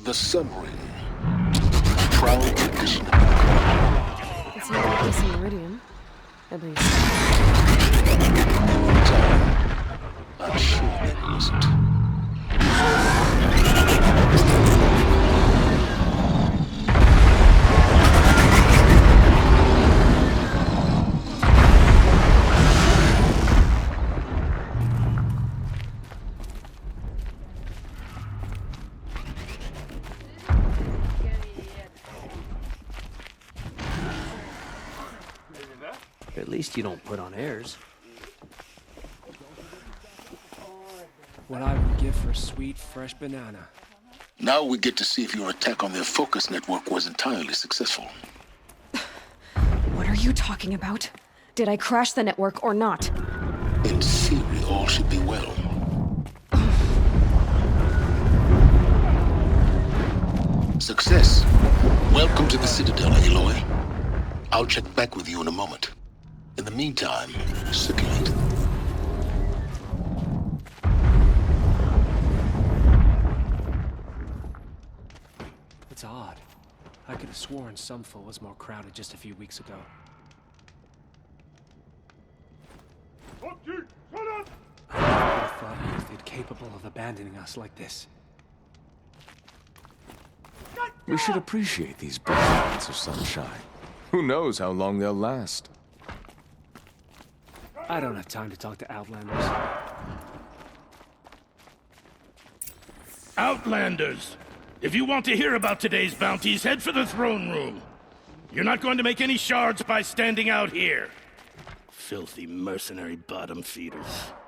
The submarine. Proud tradition. It's not like this in Meridian. At least. I'm sure that it isn't. At least you don't put on airs. What I would give for a sweet, fresh banana. Now we get to see if your attack on their focus network was entirely successful. What are you talking about? Did I crash the network or not? In theory, all should be well. Success. Welcome to the Citadel, Aloy. I'll check back with you in a moment. In the meantime, circulate. It's odd. I could have sworn Sunfall was more crowded just a few weeks ago. I thought Uthid capable of abandoning us like this. We should appreciate these bright moments of sunshine. Who knows how long they'll last? I don't have time to talk to Outlanders. Outlanders! If you want to hear about today's bounties, head for the throne room. You're not going to make any shards by standing out here. Filthy mercenary bottom feeders.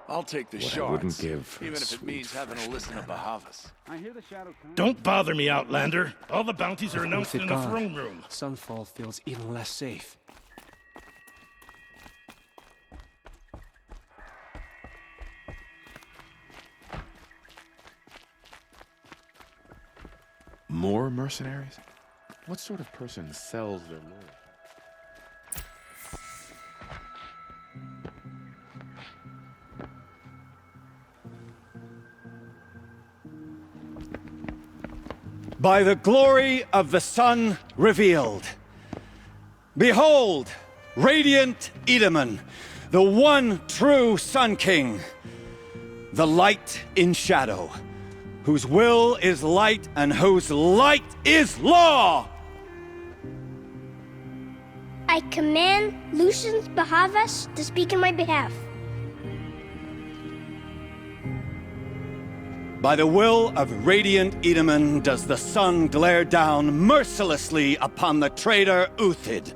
I'll take the What I shards, wouldn't give for even a if it sweet, means having to fresh listen to banana. Bahavas. Don't bother me, Outlander. All the bounties are announced With in it the gone, throne room. Sunfall feels even less safe. More mercenaries? What sort of person sells their lord? By the glory of the sun revealed. Behold, radiant Edaman, the one true Sun King, the light in shadow, whose will is light and whose light is law! I command Lucius Bahavas to speak in my behalf. By the will of radiant Edaman does the sun glare down mercilessly upon the traitor Uthid.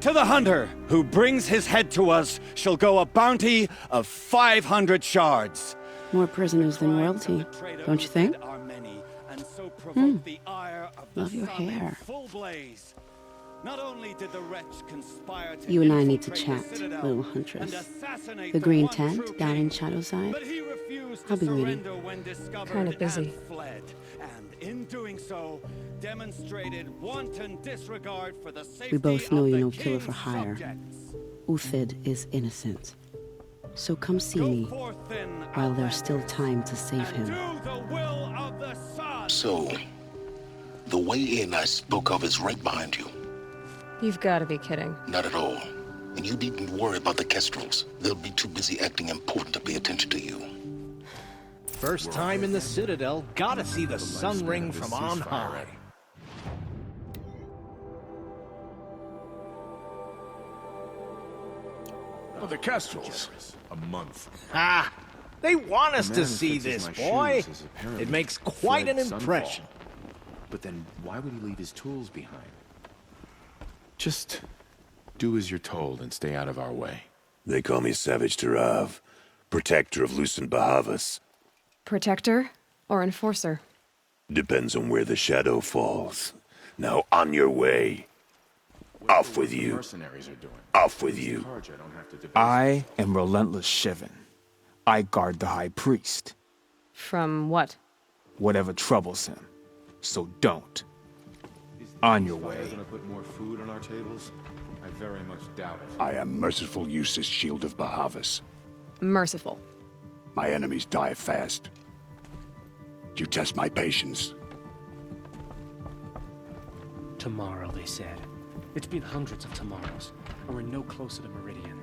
To the hunter who brings his head to us shall go a bounty of 500 shards. More prisoners than royalty, don't you think? Love your hair. Not only did the wretch conspire to You and I need to infiltrate chat, the Citadel little and huntress. assassinate The green one tent true down in king. Shadowside. But he refused I'll to be waiting. surrender when discovered Kinda busy. and fled. And in doing so, demonstrated wanton disregard for the safety We both know of you're the no killer for king's hire. subjects. Uthid is innocent. So come see Go me forth then, while there's still Outlanders, time to save and him. do the will of the sun. So, the way in I spoke of is right behind you. You've got to be kidding. Not at all. And you needn't worry about the Kestrels. They'll be too busy acting important to pay attention to you. First time in the Citadel, gotta see the sun ring from on high. Oh, the Kestrels. A month. Ah! They want us The to man see fixes this, my boy. shoes is apparently It makes quite an fled Sunfall. impression. But then why would he leave his tools behind? Just do as you're told and stay out of our way. They call me Savage Tarav, protector of Lucent Bahavas. Protector or enforcer? Depends on where the shadow falls. Now on your way. Off with you. Mercenaries are doing. Off with you. I am Relentless Shivan. I guard the High Priest. From what? Whatever troubles him. So don't. On your way. Gonna put more food on our tables? I very much doubt it. I am merciful Eustace, Shield of Bahavas. Merciful. My enemies die fast. You test my patience. Tomorrow, they said. It's been hundreds of tomorrows, and we're no closer to Meridian.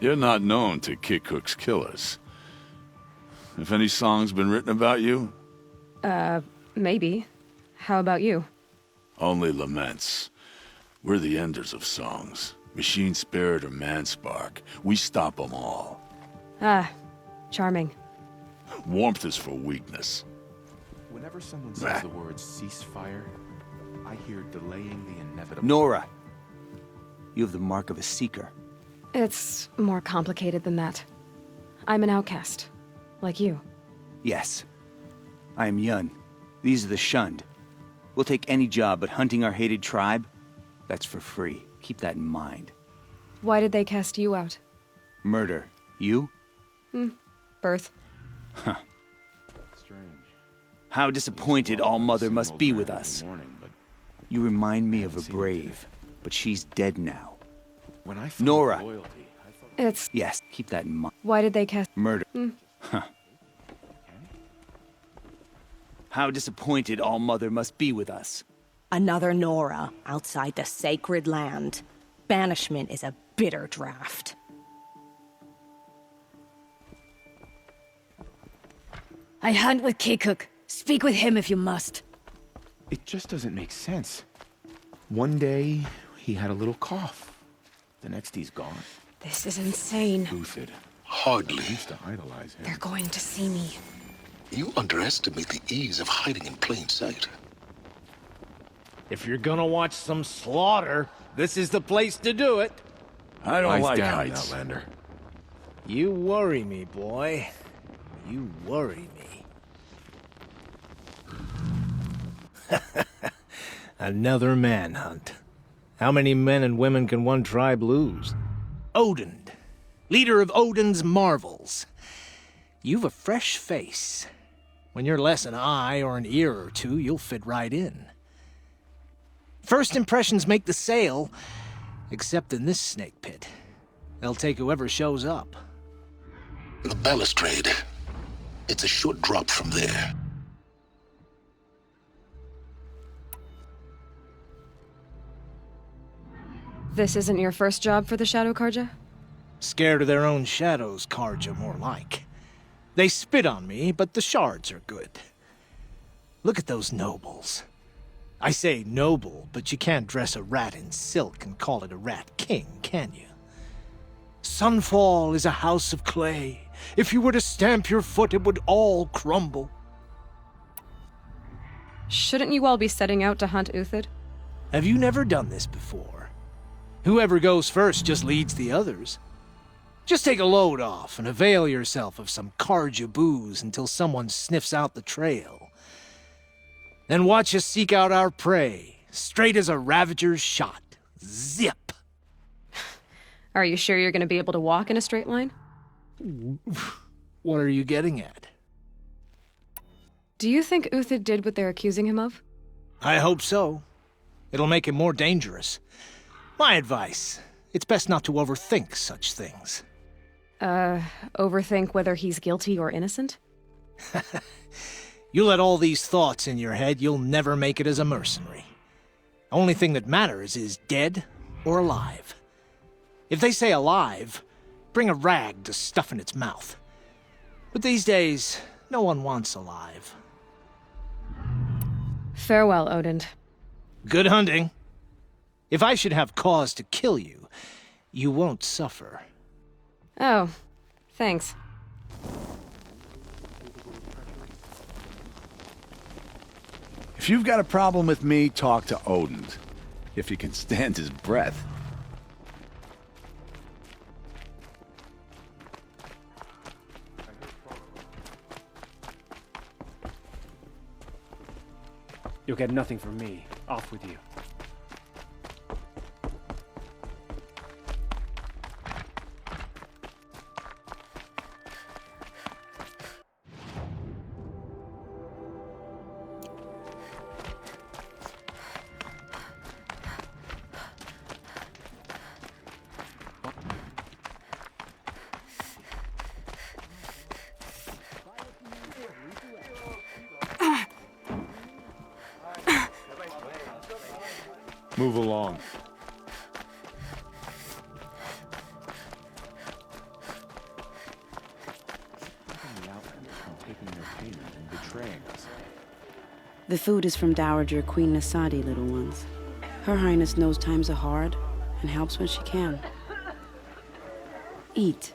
You're not known to kick Cook's killers. Have any songs been written about you? Maybe. How about you? Only laments. We're the enders of songs. Machine spirit or man spark. We stop them all. Ah, charming. Warmth is for weakness. Whenever someone says the word ceasefire, I hear delaying the inevitable. Nora! You have the mark of a seeker. It's more complicated than that. I'm an outcast. Like you. Yes. I am Yun. These are the shunned. We'll take any job, but hunting our hated tribe? That's for free. Keep that in mind. Why did they cast you out? Murder. You? Birth. Huh. Strange. How disappointed All-Mother must be with us. You remind me of a brave, but she's dead now. Nora! It's... Yes, keep that in mind. Why did they cast... Murder. Huh. How disappointed All-Mother must be with us. Another Nora outside the sacred land. Banishment is a bitter draught. I hunt with Kikuk. Speak with him if you must. It just doesn't make sense. One day, he had a little cough. The next, he's gone. This is insane. Uthid. Hardly. I used to idolize him. They're going to see me. You underestimate the ease of hiding in plain sight. If you're gonna watch some slaughter, this is the place to do it. I don't like down, heights. Outlander. You worry me, boy. You worry me. Another manhunt. How many men and women can one tribe lose? Odin, leader of Odin's marvels. You've a fresh face. When you're less an eye or an ear or two, you'll fit right in. First impressions make the sale, except in this snake pit. They'll take whoever shows up. The balustrade. It's a short drop from there. This isn't your first job for the Shadow Karja? Scared of their own shadows, Karja, more like. They spit on me, but the shards are good. Look at those nobles. I say noble, but you can't dress a rat in silk and call it a rat king, can you? Sunfall is a house of clay. If you were to stamp your foot, it would all crumble. Shouldn't you all be setting out to hunt Uthid? Have you never done this before? Whoever goes first just leads the others. Just take a load off and avail yourself of some Karja booze until someone sniffs out the trail. Then watch us seek out our prey, straight as a ravager's shot. Zip! Are you sure you're going to be able to walk in a straight line? What are you getting at? Do you think Uthid did what they're accusing him of? I hope so. It'll make him more dangerous. My advice, it's best not to overthink such things. Overthink whether he's guilty or innocent? You let all these thoughts in your head, you'll never make it as a mercenary. Only thing that matters is dead or alive. If they say alive, bring a rag to stuff in its mouth. But these days, no one wants alive. Farewell, Odin. Good hunting. If I should have cause to kill you, you won't suffer. Oh, thanks. If you've got a problem with me, talk to Odin. If he can stand his breath. You'll get nothing from me. Off with you. Move along. The food is from Dowager Queen Nasadi, little ones. Her Highness knows times are hard and helps when she can. Eat.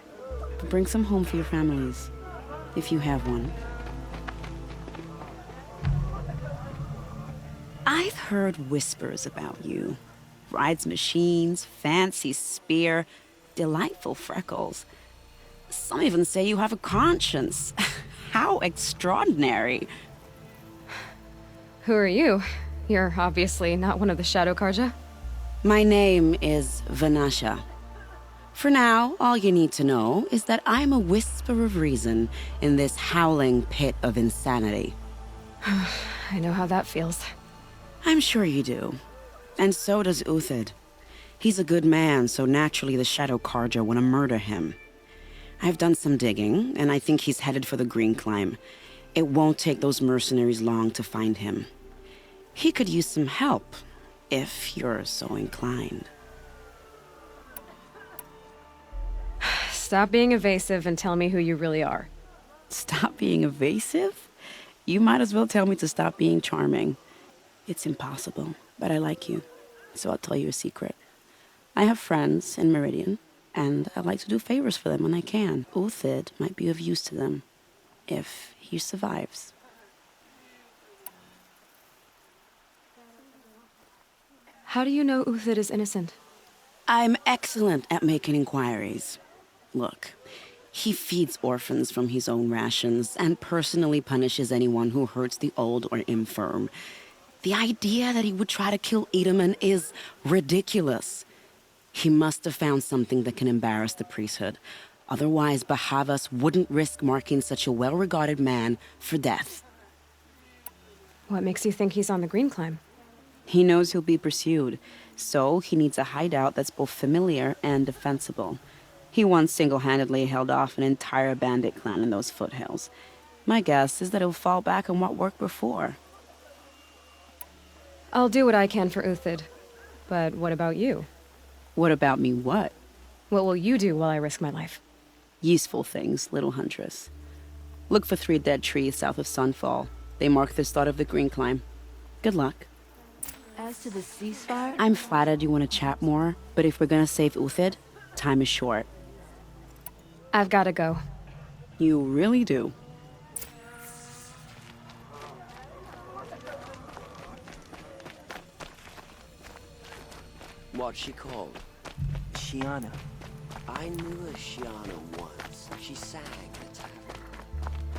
Bring some home for your families, if you have one. I've heard whispers about you. Rides machines, fancy spear, delightful freckles. Some even say you have a conscience. How extraordinary. Who are you? You're obviously not one of the Shadow Karja. My name is Vanasha. For now, all you need to know is that I'm a whisper of reason in this howling pit of insanity. I know how that feels. I'm sure you do. And so does Uthid. He's a good man, so naturally the Shadow Karja want to murder him. I've done some digging, and I think he's headed for the Green Climb. It won't take those mercenaries long to find him. He could use some help, if you're so inclined. Stop being evasive and tell me who you really are. Stop being evasive? You might as well tell me to stop being charming. It's impossible, but I like you, so I'll tell you a secret. I have friends in Meridian, and I like to do favors for them when I can. Uthid might be of use to them, if he survives. How do you know Uthid is innocent? I'm excellent at making inquiries. Look, he feeds orphans from his own rations and personally punishes anyone who hurts the old or infirm. The idea that he would try to kill Edelman is ridiculous. He must have found something that can embarrass the priesthood. Otherwise, Bahavas wouldn't risk marking such a well-regarded man for death. What makes you think he's on the Green Climb? He knows he'll be pursued, so he needs a hideout that's both familiar and defensible. He once single-handedly held off an entire bandit clan in those foothills. My guess is that he'll fall back on what worked before. I'll do what I can for Uthid. But what about you? What about me what? What will you do while I risk my life? Useful things, little huntress. Look for 3 dead trees south of Sunfall. They mark the start of the Green Climb. Good luck. As to the ceasefire... I'm flattered you want to chat more, but if we're gonna save Uthid, time is short. I've gotta go. You really do. What's she called? Shiana. I knew a Shiana once. She sang at the tavern.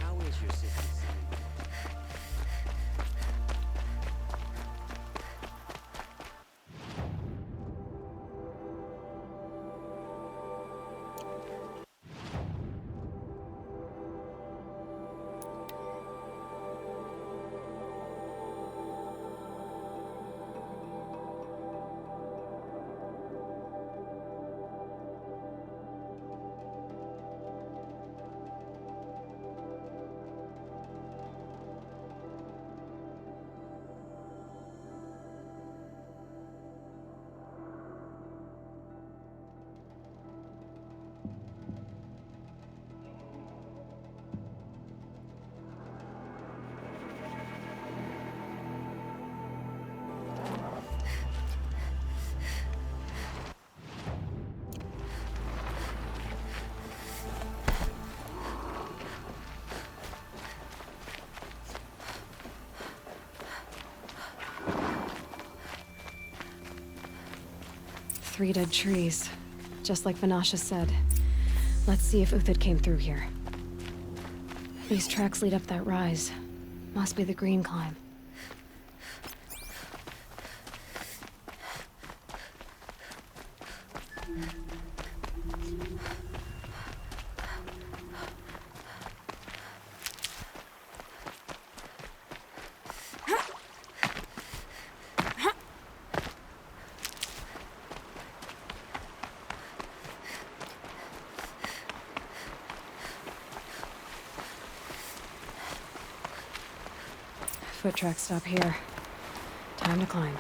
How is your sister? Three dead trees. Just like Vanasha said. Let's see if Uthid came through here. These tracks lead up that rise. Must be the Green Climb. Foot tracks stop here. Time to climb.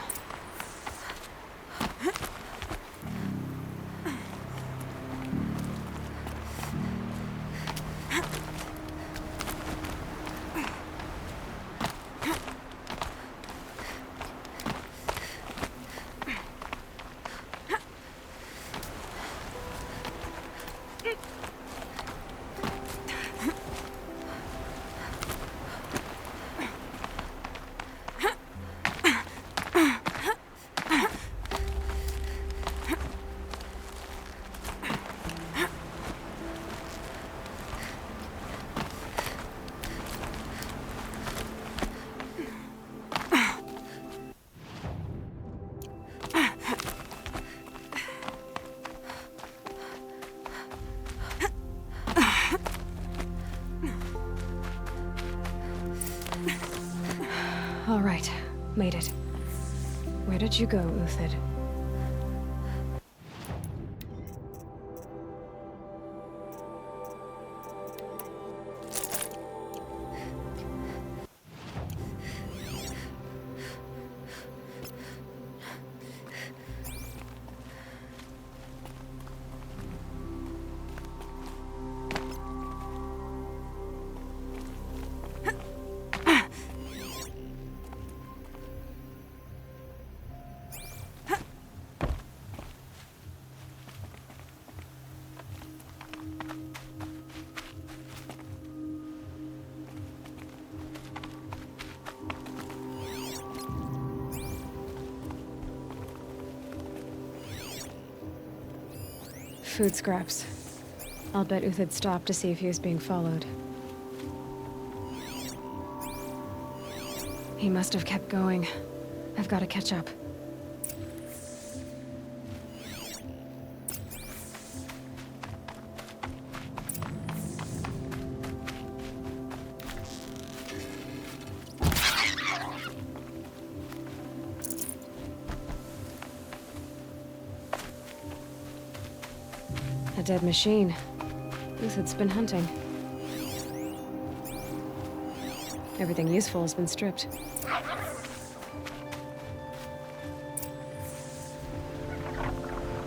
Made it. Where did you go, Uthid? Food scraps. I'll bet Uthid stopped to see if he was being followed. He must have kept going. I've got to catch up. A dead machine. Uthid's been hunting. Everything useful has been stripped.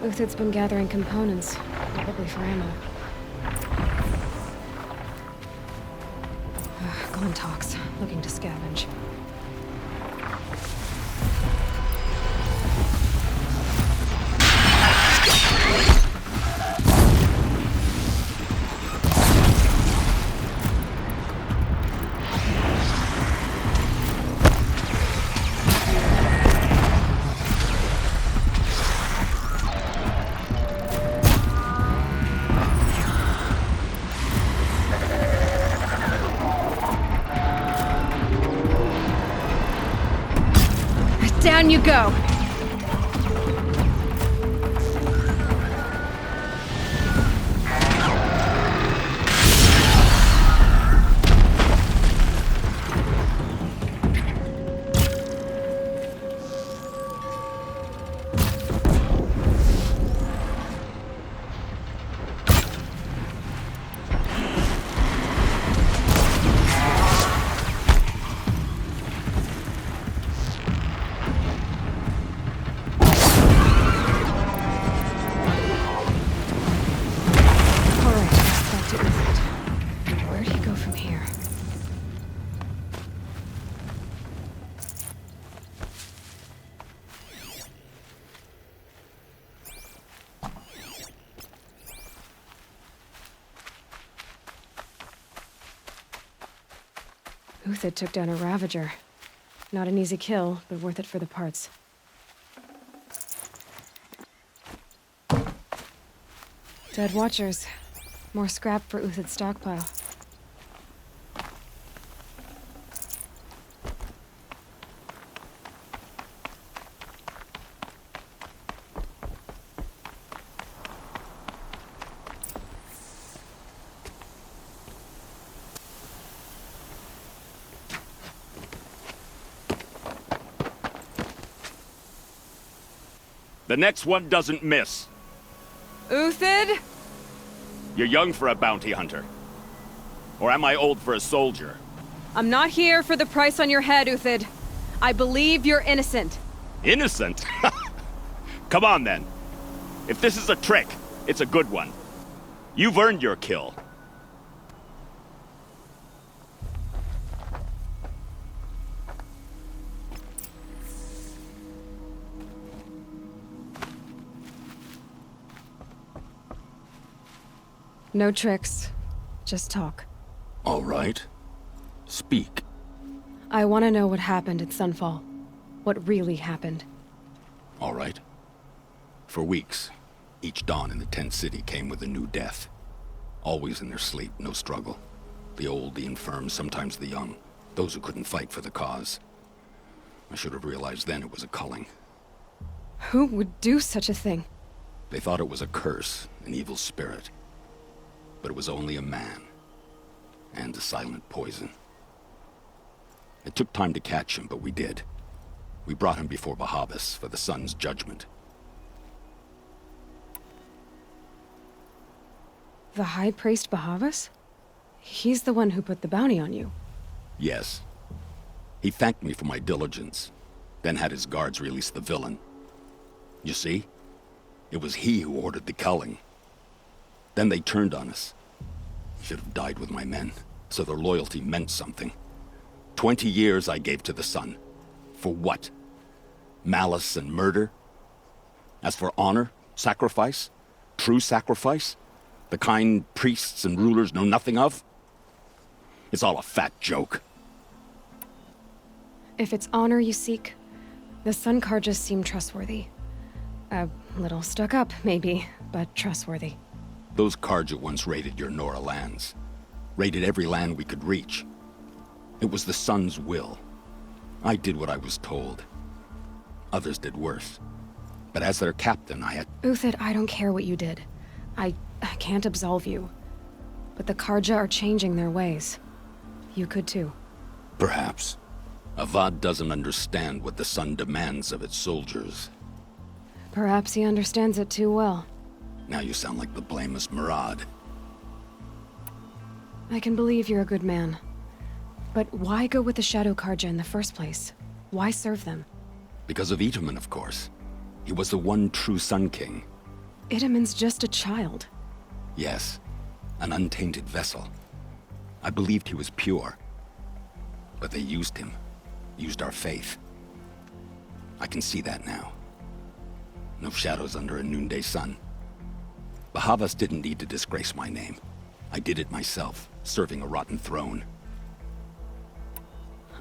Uthid's been gathering components, probably for ammo. Glintox, looking to scavenge. Down you go! Uthid took down a Ravager. Not an easy kill, but worth it for the parts. Dead Watchers. More scrap for Uthid's stockpile. The next one doesn't miss. Uthid? You're young for a bounty hunter. Or am I old for a soldier? I'm not here for the price on your head, Uthid. I believe you're innocent. Innocent? Come on, then. If this is a trick, it's a good one. You've earned your kill. No tricks. Just talk. All right. Speak. I want to know what happened at Sunfall. What really happened. All right. For weeks, each dawn in the tent city came with a new death. Always in their sleep, no struggle. The old, the infirm, sometimes the young. Those who couldn't fight for the cause. I should have realized then it was a culling. Who would do such a thing? They thought it was a curse, an evil spirit. But it was only a man. And a silent poison. It took time to catch him, but we did. We brought him before Bahavas for the sun's judgment. The High Priest Bahavas? He's the one who put the bounty on you. Yes. He thanked me for my diligence, then had his guards release the villain. You see? It was he who ordered the culling. Then they turned on us. Should have died with my men, so their loyalty meant something. 20 years I gave to the sun. For what? Malice and murder? As for honor, sacrifice, true sacrifice, the kind priests and rulers know nothing of? It's all a fat joke. If it's honor you seek, the Sun Karjas seem trustworthy. A little stuck up, maybe, but trustworthy. Those Karja once raided your Nora lands. Raided every land we could reach. It was the Sun's will. I did what I was told. Others did worse. But as their captain, I had... Uthid, I don't care what you did. I can't absolve you. But the Karja are changing their ways. You could too. Perhaps. Avad doesn't understand what the Sun demands of its soldiers. Perhaps he understands it too well. Now you sound like the blameless Murad. I can believe you're a good man. But why go with the Shadow Karja in the first place? Why serve them? Because of Itaman, of course. He was the one true Sun King. Itaman's just a child. Yes, an untainted vessel. I believed he was pure. But they used him. Used our faith. I can see that now. No shadows under a noonday sun. Bahavas didn't need to disgrace my name. I did it myself, serving a rotten throne.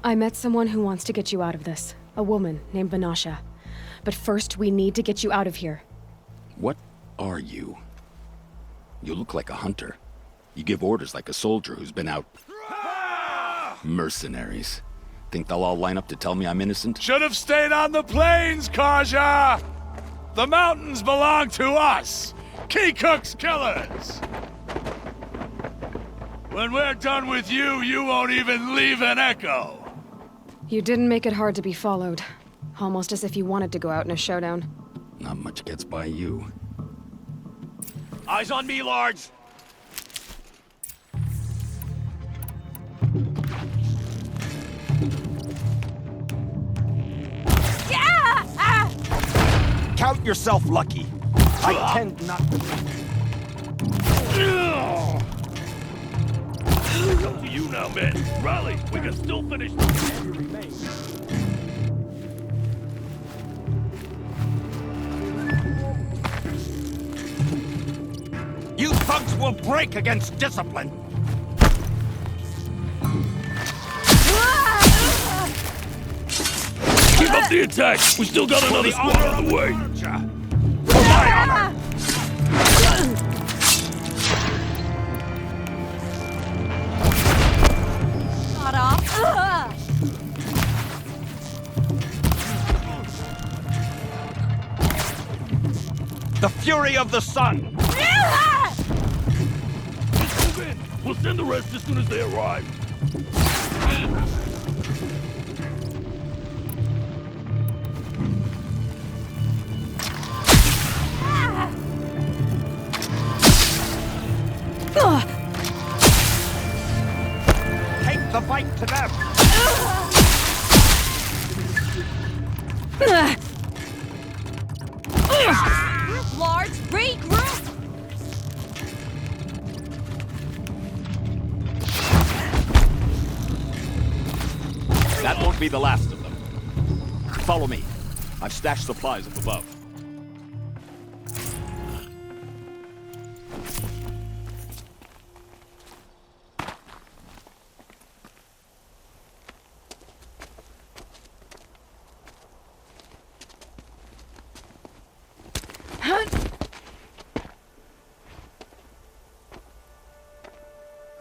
I met someone who wants to get you out of this. A woman named Vanasha. But first, we need to get you out of here. What are you? You look like a hunter. You give orders like a soldier who's been out... Mercenaries. Think they'll all line up to tell me I'm innocent? Should have stayed on the plains, Karja! The mountains belong to us! Keekook's killers! When we're done with you, you won't even leave an echo! You didn't make it hard to be followed. Almost as if you wanted to go out in a showdown. Not much gets by you. Eyes on me, lords! Count yourself lucky. I tend not to... It's up to you now, men. Rally, we can still finish the You thugs will break against discipline. Keep up the attack! We still got another squad on the way! For my honor! Shut up! The fury of the sun! Just move in! We'll send the rest as soon as they arrive! Take the fight to them! Large, regroup! That won't be the last of them. Follow me. I've stashed supplies up above.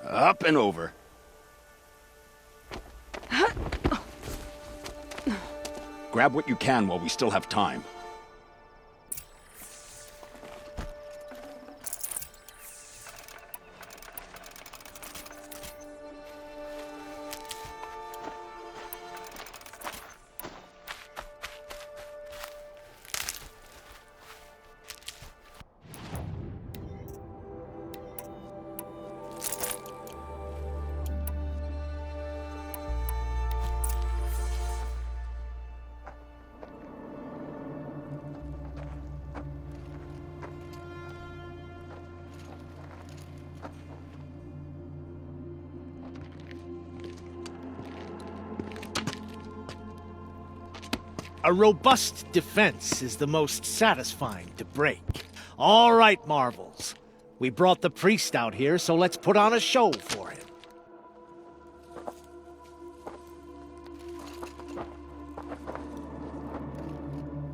Up and over. Grab what you can while we still have time. A robust defense is the most satisfying to break. All right, Marvels. We brought the priest out here, so let's put on a show for him.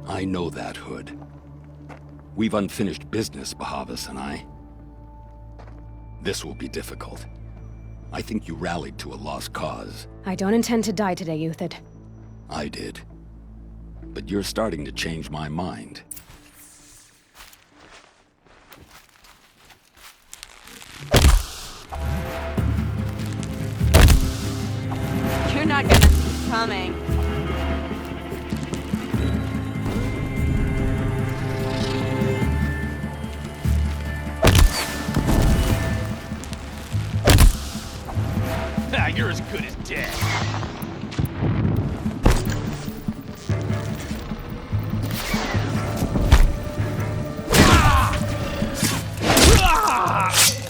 I know that, Hood. We've unfinished business, Bahavas and I. This will be difficult. I think you rallied to a lost cause. I don't intend to die today, Uthid. I did. But you're starting to change my mind. You're not gonna see coming. You're as good as dead.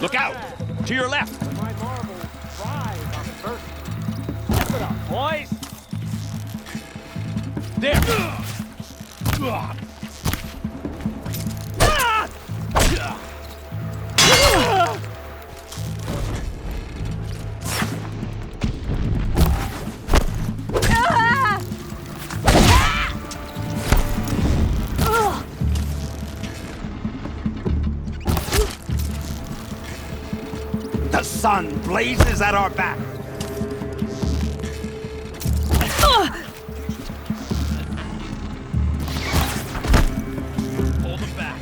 Look out! To your left! My marble thrive on adversity. Step it up, boys! There! The sun blazes at our back! Hold them back.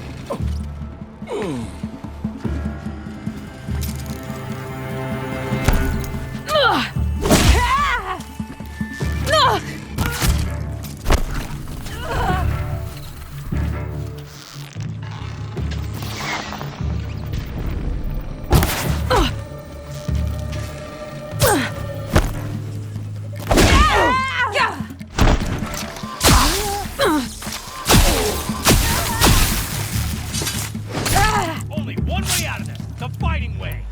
Only one way out of this, the fighting way.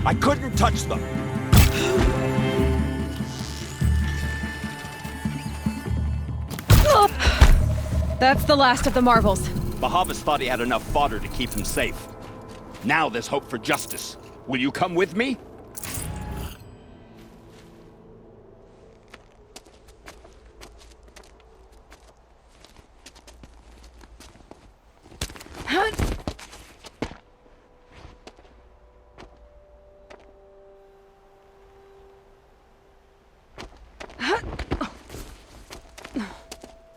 I couldn't touch them! That's the last of the Marvels. Bahavas thought he had enough fodder to keep him safe. Now there's hope for justice. Will you come with me?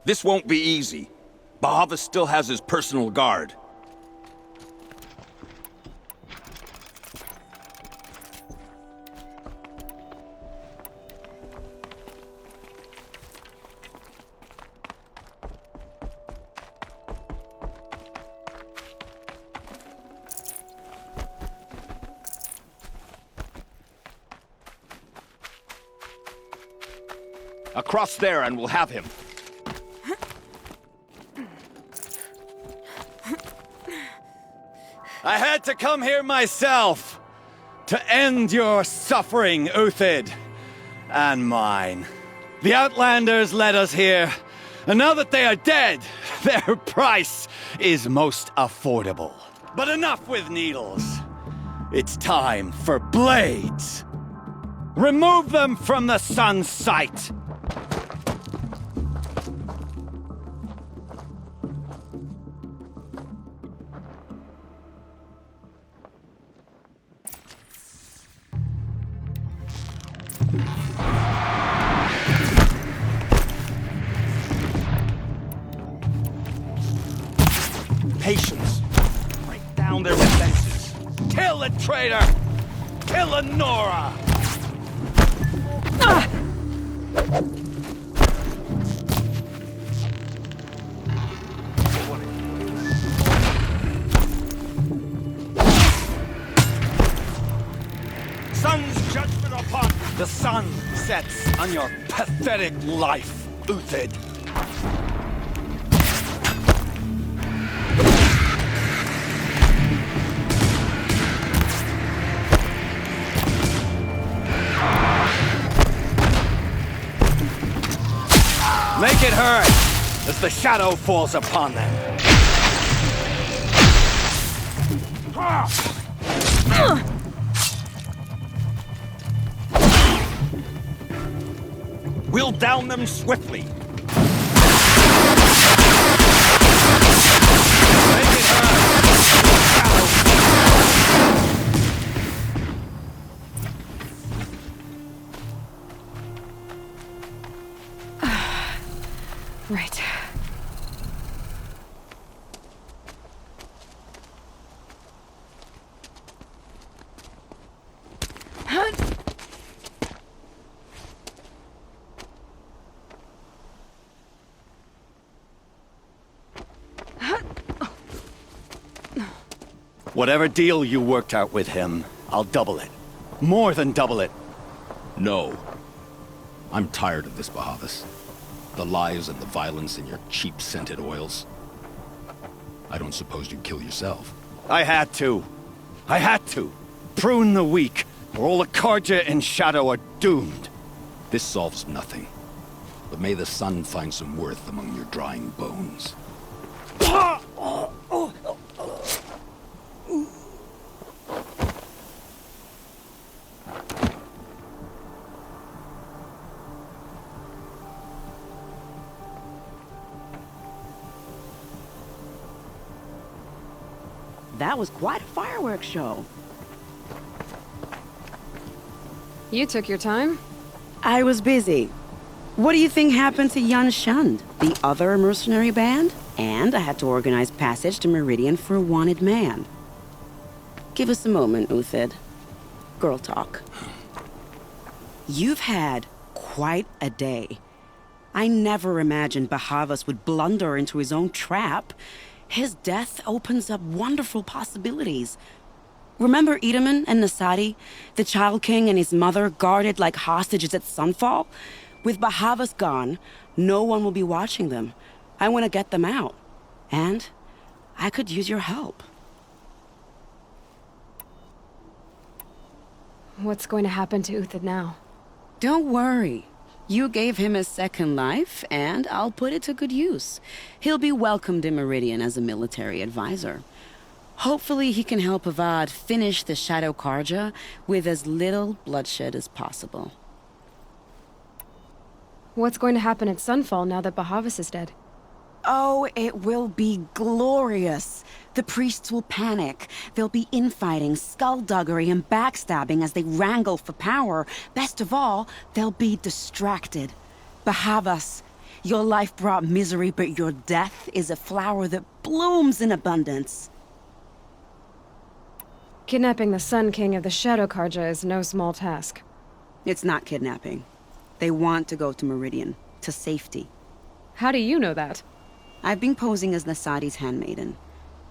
This won't be easy. Bahavas still has his personal guard. Across there and we'll have him. I had to come here myself to end your suffering, Uthid, and mine. The Outlanders led us here, and now that they are dead, their price is most affordable. But enough with needles. It's time for blades. Remove them from the sun's sight. Patience. Break down their defenses. Kill the traitor! Kill Lenora! Sun's judgment upon you. The sun sets on your pathetic life, Uthid. Make it hurt as the shadow falls upon them. We'll down them swiftly. Right. Whatever deal you worked out with him, I'll double it. More than double it. No. I'm tired of this, Bahavas. The lies and the violence in your cheap-scented oils. I don't suppose you'd kill yourself. I had to. I had to. Prune the weak, or all the Karja and Shadow are doomed. This solves nothing. But may the sun find some worth among your drying bones. That was quite a fireworks show. You took your time? I was busy. What do you think happened to Yan Shund, the other mercenary band? And I had to organize passage to Meridian for a wanted man. Give us a moment, Uthid. Girl talk. You've had quite a day. I never imagined Bahavas would blunder into his own trap. His death opens up wonderful possibilities. Remember Edaman and Nasadi, the Child King and his mother guarded like hostages at Sunfall? With Bahavas gone, no one will be watching them. I want to get them out. And I could use your help. What's going to happen to Uthid now? Don't worry. You gave him a second life, and I'll put it to good use. He'll be welcomed in Meridian as a military advisor. Hopefully he can help Avad finish the Shadow Karja with as little bloodshed as possible. What's going to happen at Sunfall now that Bahavas is dead? Oh, it will be glorious. The priests will panic. There'll be infighting, skullduggery, and backstabbing as they wrangle for power. Best of all, they'll be distracted. Bahavas, your life brought misery, but your death is a flower that blooms in abundance. Kidnapping the Sun King of the Shadow Karja is no small task. It's not kidnapping. They want to go to Meridian, to safety. How do you know that? I've been posing as Nasadi's handmaiden.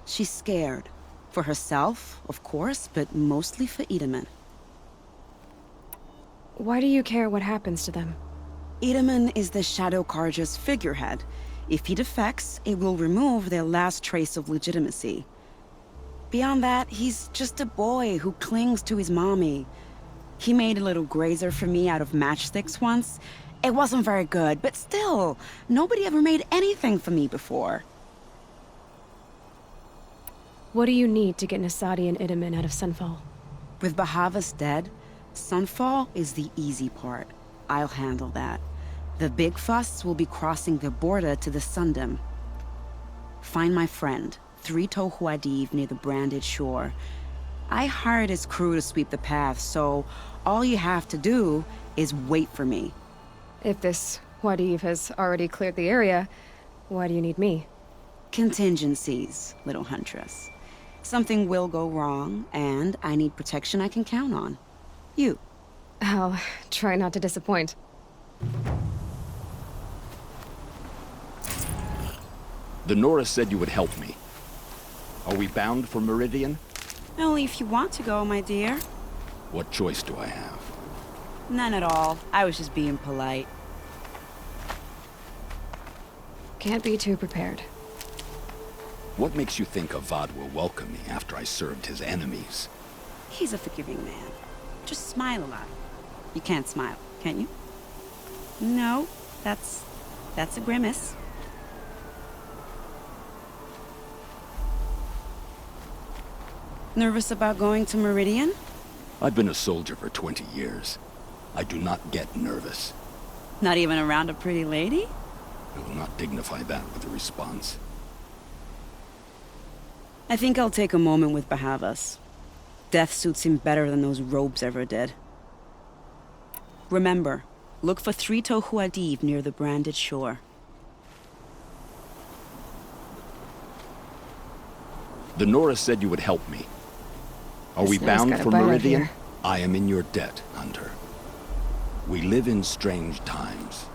She's scared. For herself, of course, but mostly for Edaman. Why do you care what happens to them? Edaman is the Shadow Karja's figurehead. If he defects, it will remove their last trace of legitimacy. Beyond that, he's just a boy who clings to his mommy. He made a little grazer for me out of matchsticks once. It wasn't very good, but still, nobody ever made anything for me before. What do you need to get Nasadi and Edaman out of Sunfall? With Bahavas dead, Sunfall is the easy part. I'll handle that. The big fuss will be crossing the border to the Sundom. Find my friend, Traitor near the branded shore. I hired his crew to sweep the path, so all you have to do is wait for me. If this Huadiv has already cleared the area, why do you need me? Contingencies, little huntress. Something will go wrong, and I need protection I can count on. You. I'll try not to disappoint. The Nora said you would help me. Are we bound for Meridian? Only if you want to go, my dear. What choice do I have? None at all. I was just being polite. Can't be too prepared. What makes you think Avad will welcome me after I served his enemies? He's a forgiving man. Just smile a lot. You can't smile, can you? No, that's That's a grimace. Nervous about going to Meridian? I've been a soldier for 20 years. I do not get nervous. Not even around a pretty lady? I will not dignify that with a response. I think I'll take a moment with Bahavas. Death suits him better than those robes ever did. Remember, look for 3 Tohuadiv near the branded shore. The Nora said you would help me. Are we bound for Meridian? I am in your debt, Hunter. We live in strange times.